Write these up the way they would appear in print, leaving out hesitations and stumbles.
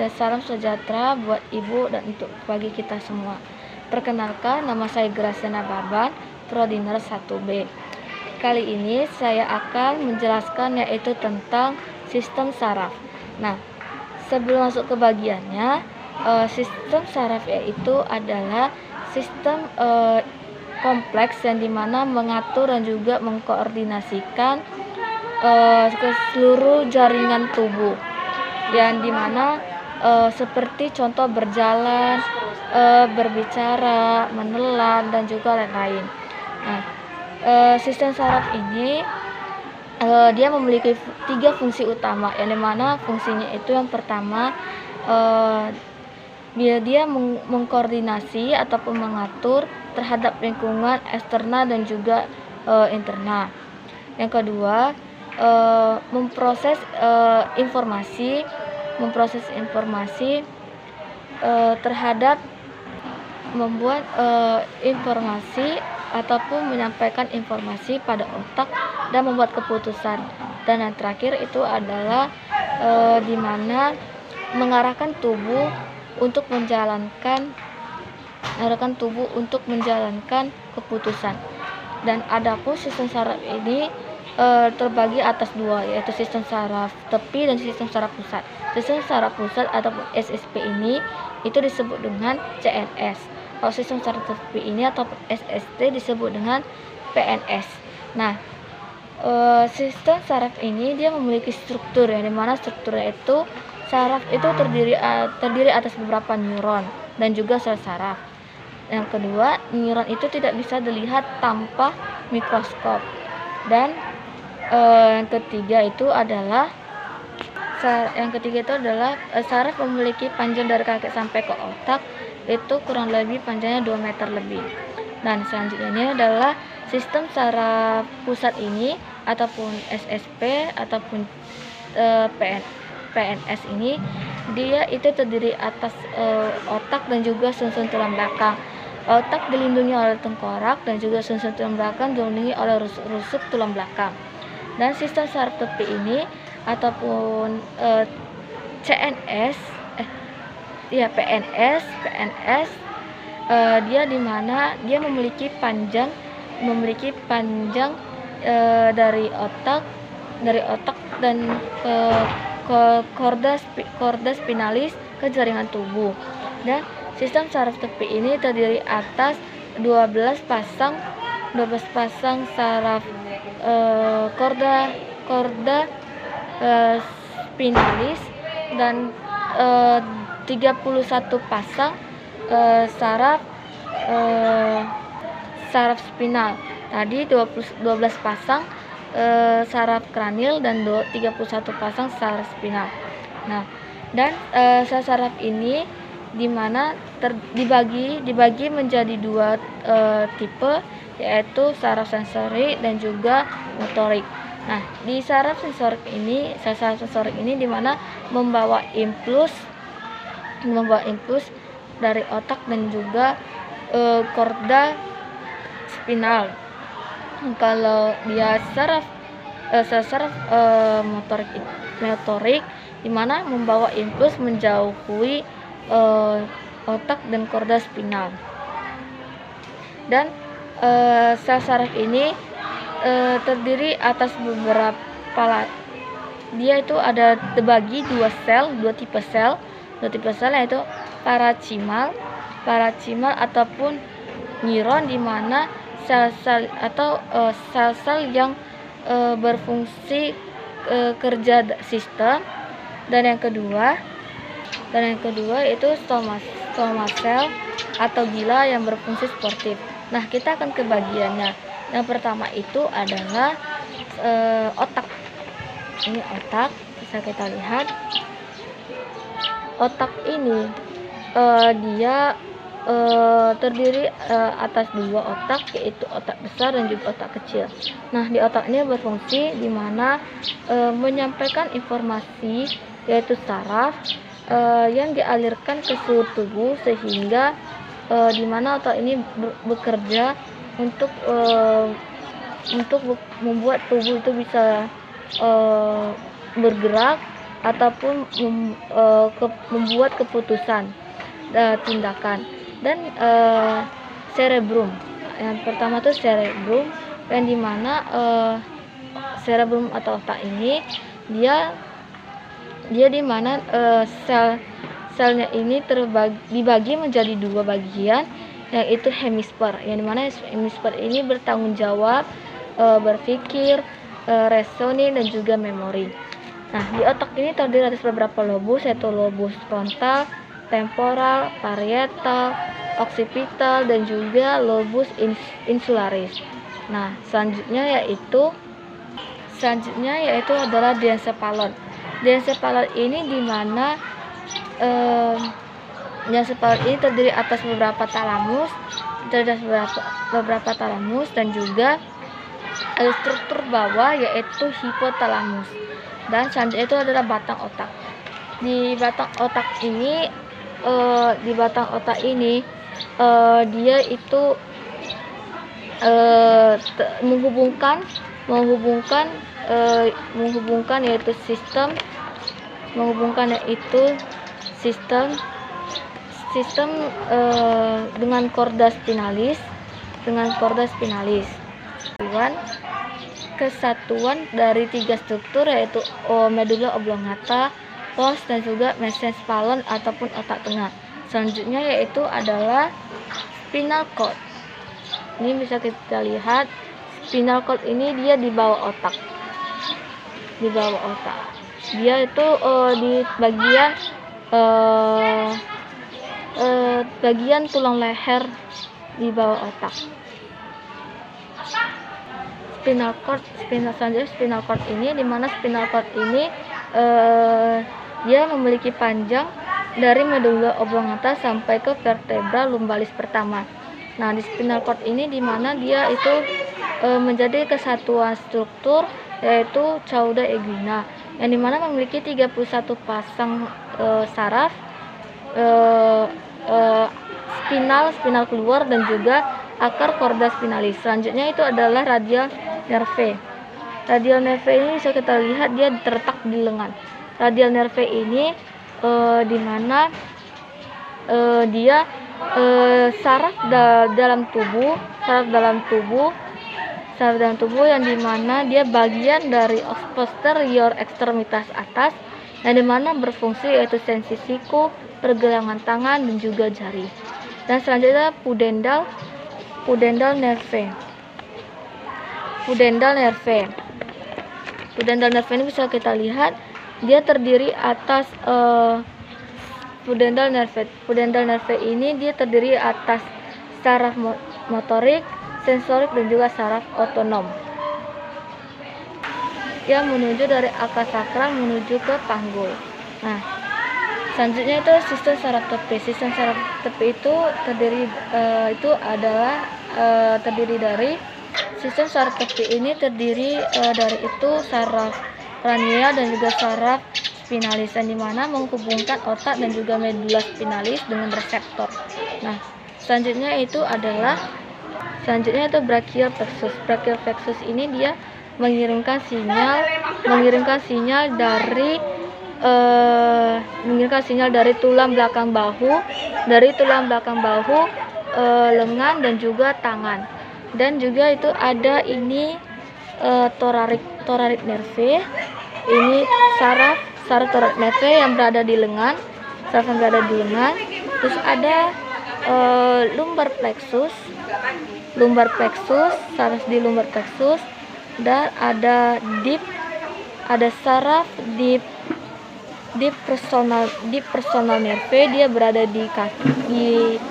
dan salam sejahtera buat Ibu dan untuk bagi kita semua. Perkenalkan, nama saya Graciana Baban, Prodi Ners 1B. Kali ini saya akan menjelaskan yaitu tentang sistem saraf. Nah, sebelum masuk ke bagiannya, sistem saraf yaitu adalah sistem kompleks yang dimana mengatur dan juga mengkoordinasikan ke seluruh jaringan tubuh, yang dimana seperti contoh berjalan, berbicara, menelan, dan juga lain-lain. Nah, sistem saraf ini dia memiliki 3 fungsi utama, yang dimana fungsinya itu yang pertama dia mengkoordinasi ataupun mengatur terhadap lingkungan eksternal dan juga internal. Yang kedua, memproses informasi terhadap membuat informasi ataupun menyampaikan informasi pada otak dan membuat keputusan. Dan yang terakhir itu adalah di mana mengarahkan tubuh untuk menjalankan keputusan. Dan adapun sistem saraf ini terbagi atas 2, yaitu sistem saraf tepi dan sistem saraf pusat. Sistem saraf pusat atau SSP ini itu disebut dengan CNS. Kalau sistem saraf tepi ini atau SST disebut dengan PNS. Nah, sistem saraf ini dia memiliki struktur, yang dimana strukturnya itu saraf itu terdiri atas beberapa neuron dan juga sel saraf. Yang kedua, neuron itu tidak bisa dilihat tanpa mikroskop. Dan yang ketiga itu adalah saraf memiliki panjang dari kaki sampai ke otak itu kurang lebih panjangnya 2 meter lebih. Dan selanjutnya ini adalah sistem saraf pusat ini ataupun SSP ataupun PNS ini, dia itu terdiri atas otak dan juga sumsum tulang belakang. Otak dilindungi oleh tengkorak dan juga sumsum tulang belakang dilindungi oleh rusuk tulang belakang. Dan sistem saraf tepi ini ataupun PNS dia dimana dia memiliki panjang dari otak dan ke korda spinalis ke jaringan tubuh. Dan sistem saraf tepi ini terdiri atas 12 pasang saraf korda spinalis dan 31 pasang saraf spinal. Tadi 12 pasang saraf kranial dan 31 pasang saraf spinal. Nah, dan sel saraf ini dimana dibagi menjadi 2 tipe, yaitu saraf sensori dan juga motorik. Nah, di saraf sensorik ini, saraf sensorik ini dimana membawa impuls dari otak dan juga korda spinal. Kalau dia saraf motorik dimana membawa impuls menjauhi otak dan korda spinal. Dan sel saraf ini terdiri atas beberapa, dia itu ada terbagi 2 tipe sel yaitu parachimal ataupun neuron, di mana sel-sel atau sel-sel yang berfungsi kerja sistem. Dan yang kedua itu stoma sel atau gila yang berfungsi sportif. Nah, kita akan ke bagiannya. Yang pertama itu adalah otak. Ini otak, bisa kita lihat. Otak ini dia terdiri atas 2 otak, yaitu otak besar dan juga otak kecil. Nah, di otak ini berfungsi di mana menyampaikan informasi, yaitu saraf yang dialirkan ke seluruh tubuh, sehingga di mana otak ini bekerja untuk membuat tubuh itu bisa bergerak ataupun membuat keputusan tindakan. Dan cerebrum, yang pertama tuh cerebrum, yang dimana cerebrum atau otak ini dia dimana selnya ini dibagi menjadi dua bagian, yaitu hemisfer, yang dimana hemisfer ini bertanggung jawab berpikir, reasoning, dan juga memori. Nah, di otak ini terdiri atas beberapa lobus, yaitu lobus frontal, temporal, parietal, occipital, dan juga lobus insularis. Nah, selanjutnya yaitu adalah diencephalon. Diencephalon ini dimana diencephalon ini terdiri atas beberapa talamus, dan juga ada struktur bawah, yaitu hipotalamus. Dan selanjutnya itu adalah batang otak. Di batang otak ini dia itu menghubungkan yaitu sistem dengan korda spinalis. Kesatuan dari tiga struktur, yaitu medulla oblongata, pons, dan juga mesencephalon ataupun otak tengah. Selanjutnya yaitu adalah spinal cord. Ini bisa kita lihat, spinal cord ini dia di bawah otak. Dia itu di bagian tulang leher di bawah otak. Spinal cord ini, dimana spinal cord ini dia memiliki panjang dari medulla oblongata sampai ke vertebra lumbalis pertama. Nah, di spinal cord ini dimana dia itu menjadi kesatuan struktur, yaitu cauda equina, yang dimana memiliki 31 pasang saraf spinal keluar, dan juga akar korda spinalis. Selanjutnya itu adalah radial nerve. Radial nerve ini bisa kita lihat dia terletak di lengan. Radial nerve ini dimana dia saraf dalam tubuh yang dimana dia bagian dari posterior ekstremitas atas, yang dimana berfungsi yaitu sensi siku, pergelangan tangan, dan juga jari. Dan selanjutnya pudendal nerve. Pudendal nerve ini bisa kita lihat dia terdiri atas pudendal nerve ini dia terdiri atas saraf motorik, sensorik, dan juga saraf otonom yang menuju dari akar sakral menuju ke panggul. Nah, selanjutnya itu sistem saraf tepi. Sistem saraf tepi itu terdiri dari sistem saraf tepi ini terdiri dari itu saraf kranial dan juga saraf spinalis, yang dimana menghubungkan otak dan juga medulla spinalis dengan reseptor. Nah, selanjutnya itu brachial plexus. Brachial plexus ini dia mengirimkan sinyal dari tulang belakang bahu, lengan, dan juga tangan. Dan juga itu ada ini thoracic nerve. Ini saraf thoracic nerve yang berada di lengan. Terus ada lumbar plexus, saraf di lumbar plexus, dan ada saraf deep personal nerve, dia berada di kaki,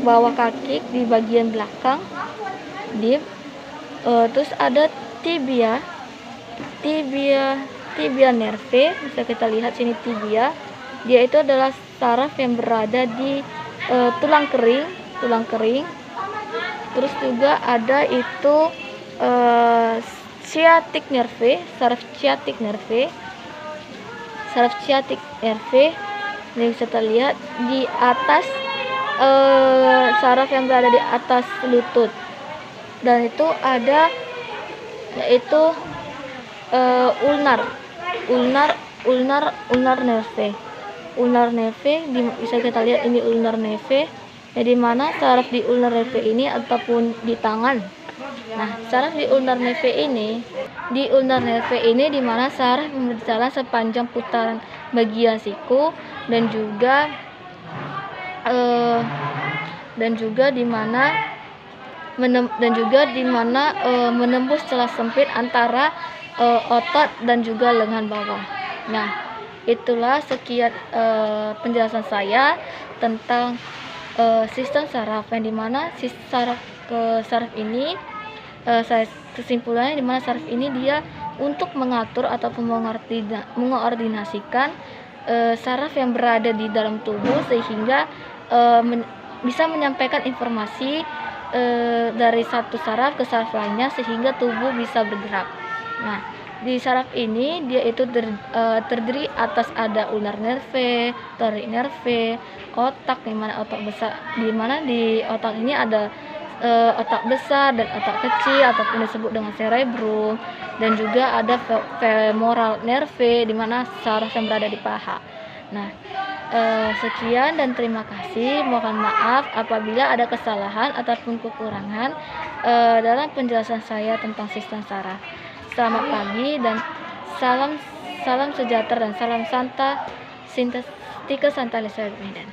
bawah kaki, di bagian belakang deep. Terus ada tibia nerve, bisa kita lihat sini tibia, dia itu adalah saraf yang berada di tulang kering. Terus juga ada itu sciatic nerve, saraf sciatic nerve. Ini bisa terlihat di atas saraf yang berada di atas lutut. Dan itu ada yaitu ulnar ulnar nerve. Ulnar nerve bisa kita lihat ini ulnar nerve, di mana saraf di ulnar nerve ini ataupun di tangan. Nah, saraf di ulnar nerve ini di mana saraf berjalan sepanjang putaran bagian siku dan juga di mana menembus celah sempit antara otot dan juga lengan bawah. Nah, itulah sekian penjelasan saya tentang sistem saraf, yang dimana saraf ini saya kesimpulannya dimana saraf ini dia untuk mengatur ataupun mengordinasikan saraf yang berada di dalam tubuh sehingga bisa menyampaikan informasi dari satu saraf ke saraf lainnya sehingga tubuh bisa bergerak. Nah, di saraf ini dia itu terdiri atas ada ulnar nerve, thoracic nerve, otak, di mana di otak ini ada otak besar dan otak kecil ataupun disebut dengan cerebrum, dan juga ada femoral nerve di mana saraf yang berada di paha. Nah, sekian dan terima kasih. Mohon maaf apabila ada kesalahan ataupun kekurangan dalam penjelasan saya tentang sistem saraf. Selamat pagi dan salam sejahtera dan salam Santa Sintastika Santa Elizabeth Medan.